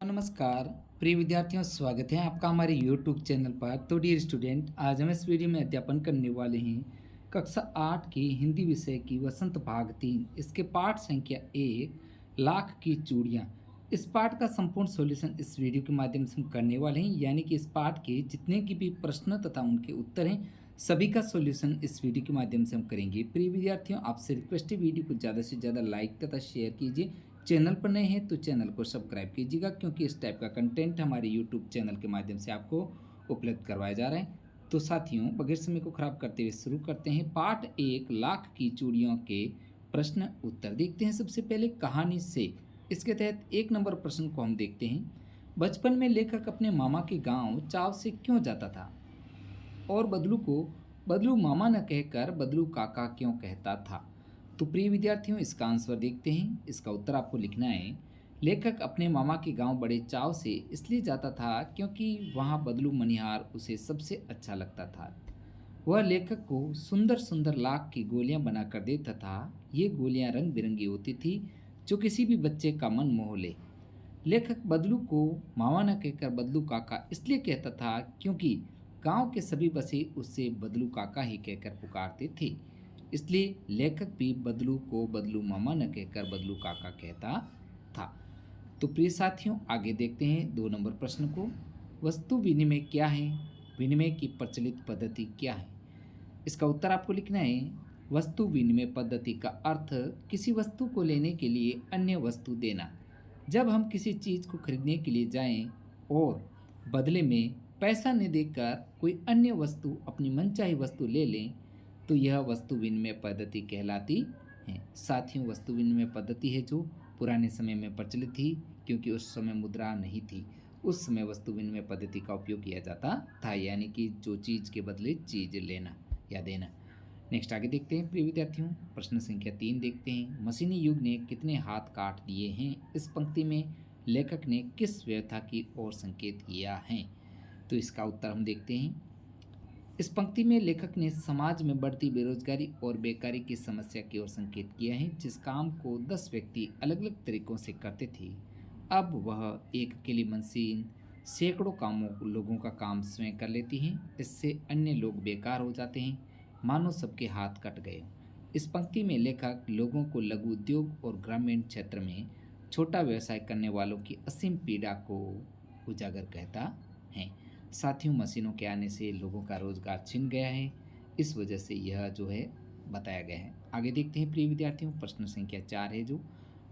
नमस्कार प्रिय विद्यार्थियों, स्वागत है आपका हमारे YouTube चैनल पर। तो डियर स्टूडेंट, आज हम इस वीडियो में अध्यापन करने वाले हैं कक्षा 8 की हिंदी विषय की वसंत भाग 3, इसके पाठ संख्या 1 लाख की चूड़ियाँ। इस पाठ का संपूर्ण सॉल्यूशन इस वीडियो के माध्यम से हम करने वाले हैं, यानी कि इस पाठ के जितने की भी प्रश्न तथा उनके उत्तर हैं सभी का सॉल्यूशन इस वीडियो के माध्यम से हम करेंगे। प्रिय विद्यार्थियों, आपसे रिक्वेस्ट है वीडियो को ज़्यादा से ज़्यादा लाइक तथा शेयर कीजिए। चैनल पर नए हैं तो चैनल को सब्सक्राइब कीजिएगा, क्योंकि इस टाइप का कंटेंट हमारे यूट्यूब चैनल के माध्यम से आपको उपलब्ध करवाया जा रहा है। तो साथियों, बगैर समय को खराब करते हुए शुरू करते हैं पाठ 1 लाख की चूड़ियों के प्रश्न उत्तर। देखते हैं सबसे पहले कहानी से। इसके तहत 1 नंबर प्रश्न को हम देखते हैं। बचपन में लेखक अपने मामा के गांव चाव से क्यों जाता था और बदलू को बदलू मामा न कहकर बदलू काका क्यों कहता था? तो प्रिय विद्यार्थियों, इसका आंसर देखते हैं। इसका उत्तर आपको लिखना है। लेखक अपने मामा के गांव बड़े चाव से इसलिए जाता था क्योंकि वहां बदलू मनिहार उसे सबसे अच्छा लगता था। वह लेखक को सुंदर सुंदर लाख की गोलियां बनाकर देता था। ये गोलियां रंग बिरंगी होती थी, जो किसी भी बच्चे का मन मोह ले। लेखक बदलू को मामा न कहकर बदलू काका इसलिए कहता था क्योंकि गांव के सभी बच्चे उससे बदलू काका ही कहकर पुकारते थे। इसलिए लेखक भी बदलू को बदलू मामा न कहकर बदलू काका कहता था। तो प्रिय साथियों, आगे देखते हैं 2 नंबर प्रश्न को। वस्तु विनिमय क्या है? विनिमय की प्रचलित पद्धति क्या है? इसका उत्तर आपको लिखना है। वस्तु विनिमय पद्धति का अर्थ किसी वस्तु को लेने के लिए अन्य वस्तु देना। जब हम किसी चीज़ को खरीदने के लिए जाएं और बदले में पैसा न देकर कोई अन्य वस्तु अपनी मनचाही वस्तु ले लें, तो यह वस्तु विनिमय पद्धति कहलाती है। साथियों, वस्तु विनिमय पद्धति है जो पुराने समय में प्रचलित थी, क्योंकि उस समय मुद्रा नहीं थी। उस समय वस्तु विनिमय पद्धति का उपयोग किया जाता था, यानी कि जो चीज़ के बदले चीज़ लेना या देना। नेक्स्ट आगे देखते हैं प्रिय विद्यार्थियों, प्रश्न संख्या 3 देखते हैं। मशीनी युग ने कितने हाथ काट दिए हैं? इस पंक्ति में लेखक ने किस व्यवस्था की ओर संकेत किया है? तो इसका उत्तर हम देखते हैं। इस पंक्ति में लेखक ने समाज में बढ़ती बेरोजगारी और बेकारी की समस्या की ओर संकेत किया है। जिस काम को 10 व्यक्ति अलग अलग तरीकों से करते थे, अब वह एक अकेली मशीन सैकड़ों लोगों का काम स्वयं कर लेती है। इससे अन्य लोग बेकार हो जाते हैं, मानो सबके हाथ कट गए। इस पंक्ति में लेखक लोगों को लघु उद्योग और ग्रामीण क्षेत्र में छोटा व्यवसाय करने वालों की असीम पीड़ा को उजागर कहता है। साथियों, मशीनों के आने से लोगों का रोजगार छिन गया है, इस वजह से यह जो है बताया गया है। आगे देखते हैं प्रिय विद्यार्थियों, प्रश्न संख्या 4 है जो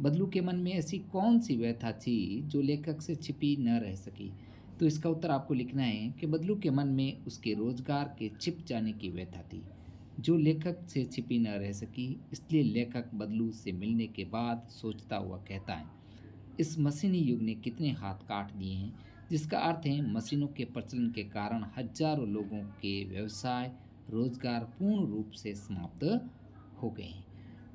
बदलू के मन में ऐसी कौन सी व्यथा थी जो लेखक से छिपी न रह सकी? तो इसका उत्तर आपको लिखना है कि बदलू के मन में उसके रोजगार के छिप जाने की व्यथा थी, जो लेखक से छिपी न रह सकी। इसलिए लेखक बदलू से मिलने के बाद सोचता हुआ कहता है, इस मशीनी युग ने कितने हाथ काट दिए हैं, जिसका अर्थ है मशीनों के प्रचलन के कारण हजारों लोगों के व्यवसाय रोजगार पूर्ण रूप से समाप्त हो गए हैं।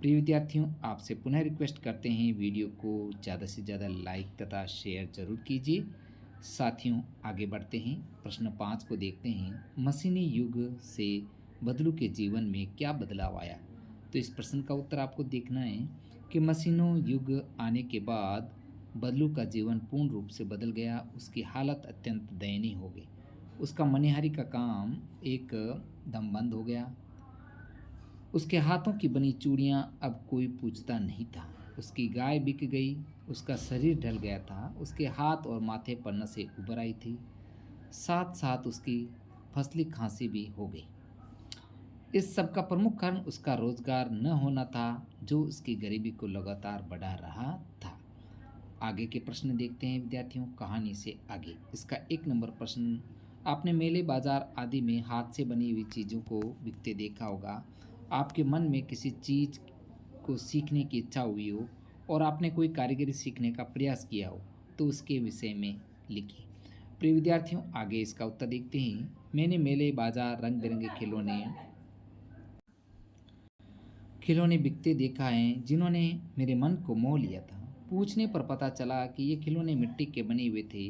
प्रिय विद्यार्थियों, आपसे पुनः रिक्वेस्ट करते हैं वीडियो को ज़्यादा से ज़्यादा लाइक तथा शेयर जरूर कीजिए। साथियों, आगे बढ़ते हैं, प्रश्न 5 को देखते हैं। मशीनी युग से बदलू के जीवन में क्या बदलाव आया? तो इस प्रश्न का उत्तर आपको देखना है कि मशीनों युग आने के बाद बदलू का जीवन पूर्ण रूप से बदल गया। उसकी हालत अत्यंत दयनीय हो गई। उसका मनिहारी का काम एक दम बंद हो गया। उसके हाथों की बनी चूड़ियाँ अब कोई पूछता नहीं था। उसकी गाय बिक गई, उसका शरीर ढल गया था, उसके हाथ और माथे पर नसें उभर आई थी, साथ साथ उसकी फसली खांसी भी हो गई। इस सब का प्रमुख कारण उसका रोजगार न होना था, जो उसकी गरीबी को लगातार बढ़ा रहा था। आगे के प्रश्न देखते हैं विद्यार्थियों, कहानी से आगे। इसका 1 नंबर प्रश्न, आपने मेले बाजार आदि में हाथ से बनी हुई चीज़ों को बिकते देखा होगा। आपके मन में किसी चीज़ को सीखने की इच्छा हुई हो और आपने कोई कारीगरी सीखने का प्रयास किया हो, तो उसके विषय में लिखिए। प्रिय विद्यार्थियों, आगे इसका उत्तर देखते हैं। मैंने मेले बाजार रंग बिरंगे खिलौने बिकते देखा है, जिन्होंने मेरे मन को मोह लिया था। पूछने पर पता चला कि ये खिलौने मिट्टी के बने हुए थे।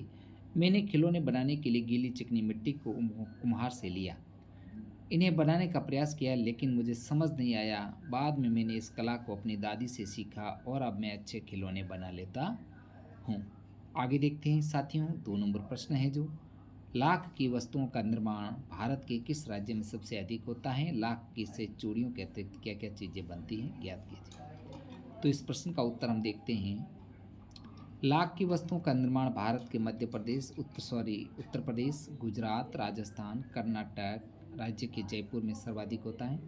मैंने खिलौने बनाने के लिए गीली चिकनी मिट्टी को कुम्हार से लिया, इन्हें बनाने का प्रयास किया, लेकिन मुझे समझ नहीं आया। बाद में मैंने इस कला को अपनी दादी से सीखा और अब मैं अच्छे खिलौने बना लेता हूँ। आगे देखते हैं साथियों, 2 नंबर प्रश्न है जो लाख की वस्तुओं का निर्माण भारत के किस राज्य में सबसे अधिक होता है? लाख की से चूड़ियों के अतिरिक्त क्या क्या चीज़ें बनती हैं, ज्ञात कीजिए। तो इस प्रश्न का उत्तर हम देखते हैं। लाख की वस्तुओं का निर्माण भारत के मध्य प्रदेश, उत्तर प्रदेश, गुजरात, राजस्थान, कर्नाटक राज्य के जयपुर में सर्वाधिक होता है।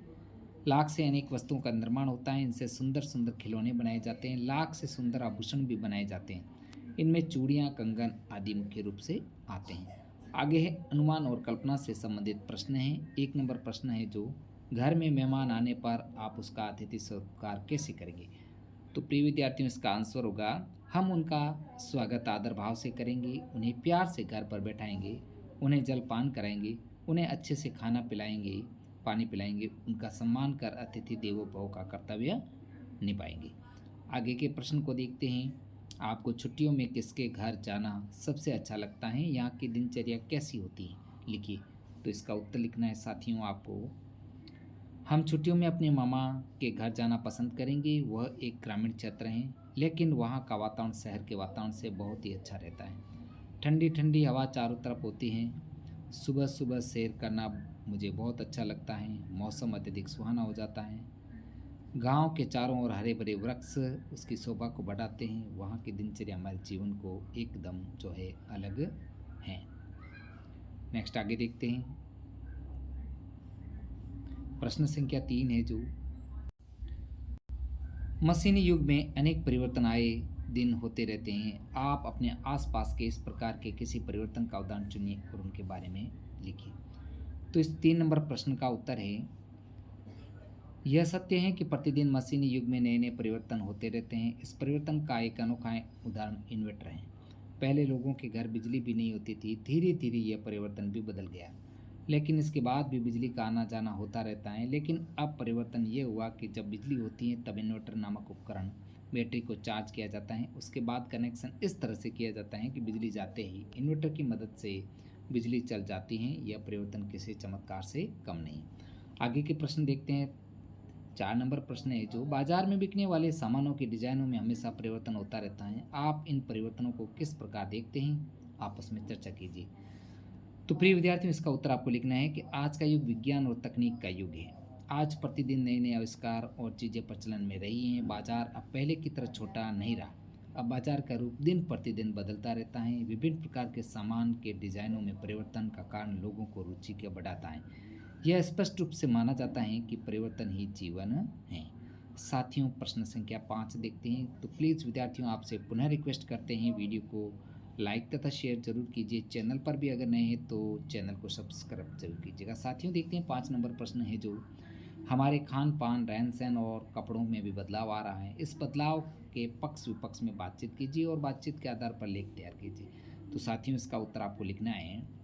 लाख से अनेक वस्तुओं का निर्माण होता है। इनसे सुंदर सुंदर खिलौने बनाए जाते हैं। लाख से सुंदर आभूषण भी बनाए जाते हैं। इनमें चूड़ियाँ, कंगन आदि मुख्य रूप से आते हैं। आगे है अनुमान और कल्पना से संबंधित प्रश्न है। 1 नंबर प्रश्न है जो घर में मेहमान आने पर आप उसका अतिथि सत्कार कैसे करेंगे? तो प्रिय विद्यार्थियों, इसका आंसर होगा हम उनका स्वागत आदर भाव से करेंगे, उन्हें प्यार से घर पर बैठाएंगे, उन्हें जलपान कराएंगे, उन्हें अच्छे से खाना पिलाएंगे, पानी पिलाएंगे, उनका सम्मान कर अतिथि देवो भव का कर्तव्य निभाएंगे। आगे के प्रश्न को देखते हैं। आपको छुट्टियों में किसके घर जाना सबसे अच्छा लगता है? यहाँ की दिनचर्या कैसी होती है, लिखिए। तो इसका उत्तर लिखना है साथियों आपको। हम छुट्टियों में अपने मामा के घर जाना पसंद करेंगे। वह एक ग्रामीण क्षेत्र है, लेकिन वहाँ का वातावरण शहर के वातावरण से बहुत ही अच्छा रहता है। ठंडी ठंडी हवा चारों तरफ होती है। सुबह सुबह सैर करना मुझे बहुत अच्छा लगता है। मौसम अत्यधिक सुहाना हो जाता है। गांव के चारों ओर हरे भरे वृक्ष उसकी शोभा को बढ़ाते हैं। वहाँ की दिनचर्या हमारे जीवन को एकदम जो है अलग है। नेक्स्ट आगे देखते हैं। प्रश्न संख्या 3 है जो मशीनी युग में अनेक परिवर्तन आए दिन होते रहते हैं। आप अपने आसपास के इस प्रकार के किसी परिवर्तन का उदाहरण चुनिए और उनके बारे में लिखिए। तो इस 3 नंबर प्रश्न का उत्तर है, यह सत्य है कि प्रतिदिन मशीनी युग में नए नए परिवर्तन होते रहते हैं। इस परिवर्तन का एक अनोखा उदाहरण इन्वर्टर है। पहले लोगों के घर बिजली भी नहीं होती थी। धीरे धीरे यह परिवर्तन भी बदल गया, लेकिन इसके बाद भी बिजली का आना जाना होता रहता है। लेकिन अब परिवर्तन ये हुआ कि जब बिजली होती है तब इन्वर्टर नामक उपकरण बैटरी को चार्ज किया जाता है। उसके बाद कनेक्शन इस तरह से किया जाता है कि बिजली जाते ही इन्वर्टर की मदद से बिजली चल जाती है। यह परिवर्तन किसी चमत्कार से कम नहीं। आगे के प्रश्न देखते हैं। 4 नंबर प्रश्न है जो बाजार में बिकने वाले सामानों के डिजाइनों में हमेशा परिवर्तन होता रहता है। आप इन परिवर्तनों को किस प्रकार देखते हैं, आपस में चर्चा कीजिए। तो प्रिय विद्यार्थियों, इसका उत्तर आपको लिखना है कि आज का युग विज्ञान और तकनीक का युग है। आज प्रतिदिन नए नए आविष्कार और चीज़ें प्रचलन में रही हैं। बाजार अब पहले की तरह छोटा नहीं रहा। अब बाजार का रूप दिन प्रतिदिन बदलता रहता है। विभिन्न प्रकार के सामान के डिजाइनों में परिवर्तन का कारण लोगों को रुचि के बढ़ाता है। यह स्पष्ट रूप से माना जाता है कि परिवर्तन ही जीवन है। साथियों, प्रश्न संख्या 5 देखते हैं। तो प्लीज़ विद्यार्थियों, आपसे पुनः रिक्वेस्ट करते हैं वीडियो को लाइक तथा शेयर जरूर कीजिए। चैनल पर भी अगर नए हैं तो चैनल को सब्सक्राइब जरूर कीजिएगा। साथियों, देखते हैं 5 नंबर प्रश्न है जो हमारे खान पान, रहन सहन और कपड़ों में भी बदलाव आ रहा है। इस बदलाव के पक्ष विपक्ष में बातचीत कीजिए और बातचीत के आधार पर लेख तैयार कीजिए। तो साथियों, इसका उत्तर आपको लिखना है।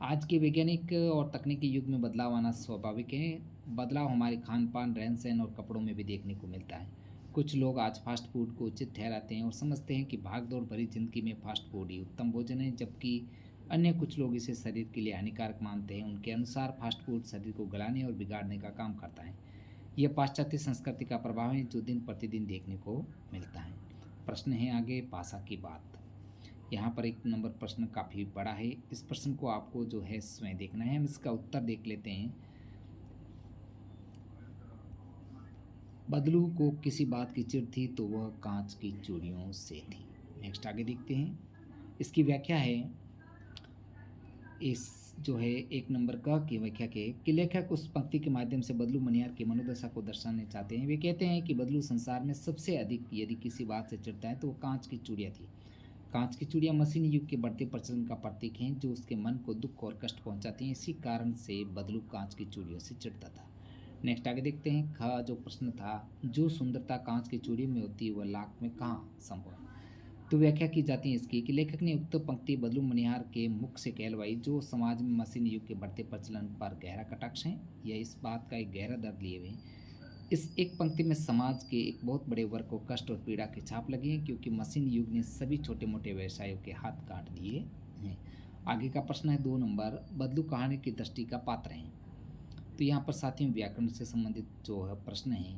आज के वैज्ञानिक और तकनीकी युग में बदलाव आना स्वाभाविक है। बदलाव हमारे खान पान, रहन सहन और कपड़ों में भी देखने को मिलता है। कुछ लोग आज फास्ट फूड को उचित ठहराते हैं और समझते हैं कि भाग दौड़ भरी जिंदगी में फास्ट फूड ही उत्तम भोजन है, जबकि अन्य कुछ लोग इसे शरीर के लिए हानिकारक मानते हैं। उनके अनुसार फास्ट फूड शरीर को गलाने और बिगाड़ने का काम करता है। यह पाश्चात्य संस्कृति का प्रभाव है जो दिन प्रतिदिन देखने को मिलता है। प्रश्न है आगे भाषा की बात। यहाँ पर 1 नंबर प्रश्न काफ़ी बड़ा है। इस प्रश्न को आपको जो है स्वयं देखना है। हम इसका उत्तर देख लेते हैं। बदलू को किसी बात की चिढ़ थी तो वह कांच की चूड़ियों से थी। नेक्स्ट आगे देखते हैं। इसकी व्याख्या है, इस जो है 1 नंबर का की व्याख्या के कि लेखक उस पंक्ति के माध्यम से बदलू मनियार की मनोदशा को दर्शाने चाहते हैं। वे कहते हैं कि बदलू संसार में सबसे अधिक यदि किसी बात से चिढ़ता है तो वो कांच की चूड़ियाँ थी। कांच की चूड़ियाँ मशीन युग के बढ़ते प्रचलन का प्रतीक हैं जो उसके मन को दुख और कष्ट पहुंचाती हैं। इसी कारण से बदलू कांच की चूड़ियों से चिढ़ता था। नेक्स्ट आगे देखते हैं। ख जो प्रश्न था, जो सुंदरता कांच की चूड़ी में होती है वह लाख में कहाँ संभव है? तो व्याख्या की जाती है इसकी कि लेखक ने उक्त पंक्ति बदलू मनिहार के मुख से कहलवाई, जो समाज में मशीन युग के बढ़ते प्रचलन पर गहरा कटाक्ष है। यह इस बात का एक गहरा दर्द लिए हुए। इस एक पंक्ति में समाज के एक बहुत बड़े वर्ग को कष्ट और पीड़ा की छाप लगी है, क्योंकि मशीन युग ने सभी छोटे मोटे व्यवसायों के हाथ काट दिए हैं। आगे का प्रश्न है 2 नंबर, बदलू कहानी की दृष्टि का पात्र हैं। तो यहाँ पर साथियों व्याकरण से संबंधित जो है प्रश्न है,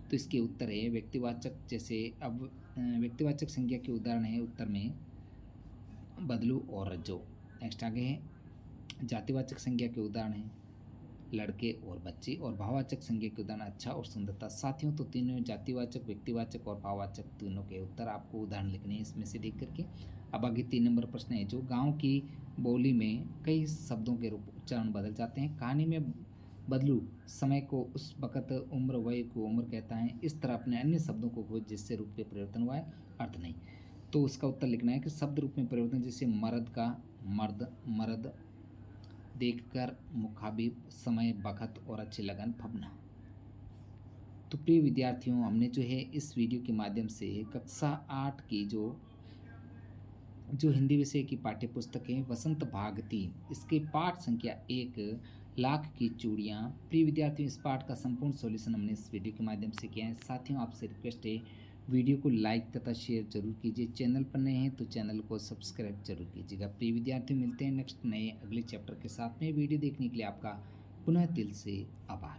तो इसके उत्तर है व्यक्तिवाचक। जैसे अब व्यक्तिवाचक संज्ञा के उदाहरण है उत्तर में बदलू और रज्जो। नेक्स्ट आगे है जातिवाचक संज्ञा के उदाहरण हैं लड़के और बच्चे, और भाववाचक संज्ञा के उदाहरण अच्छा और सुंदरता। साथियों, तो तीनों जातिवाचक, व्यक्तिवाचक और भाववाचक तीनों के उत्तर आपको उदाहरण लिखने हैं इसमें से देख करके। अब आगे 3 नंबर प्रश्न है जो गांव की बोली में कई शब्दों के रूप उच्चारण बदल जाते हैं। कहानी में बदलू समय को उस वक़्त उम्र वय को उम्र कहता है। इस तरह अपने अन्य शब्दों को खोज जिससे रूप में परिवर्तन हुआ है, अर्थ नहीं। तो उसका उत्तर लिखना है कि शब्द रूप में परिवर्तन जैसे मर्द का मर्द, मर्द, देखकर, मुखाबिब, समय, बखत और अच्छी लगन, फबना। तो प्रिय विद्यार्थियों, हमने जो है इस वीडियो के माध्यम से कक्षा 8 की जो हिंदी विषय की पाठ्य पुस्तक है वसंत भाग 3, इसके पाठ संख्या 1 लाख की चूड़ियाँ। प्रिय विद्यार्थियों, इस पाठ का संपूर्ण सॉल्यूशन हमने इस वीडियो के माध्यम से किया है। साथियों, आपसे रिक्वेस्ट है वीडियो को लाइक तथा शेयर जरूर कीजिए। चैनल पर नए हैं तो चैनल को सब्सक्राइब जरूर कीजिएगा। प्रिय विद्यार्थियों, मिलते हैं नेक्स्ट नए अगले चैप्टर के साथ में। वीडियो देखने के लिए आपका पुनः दिल से आभार।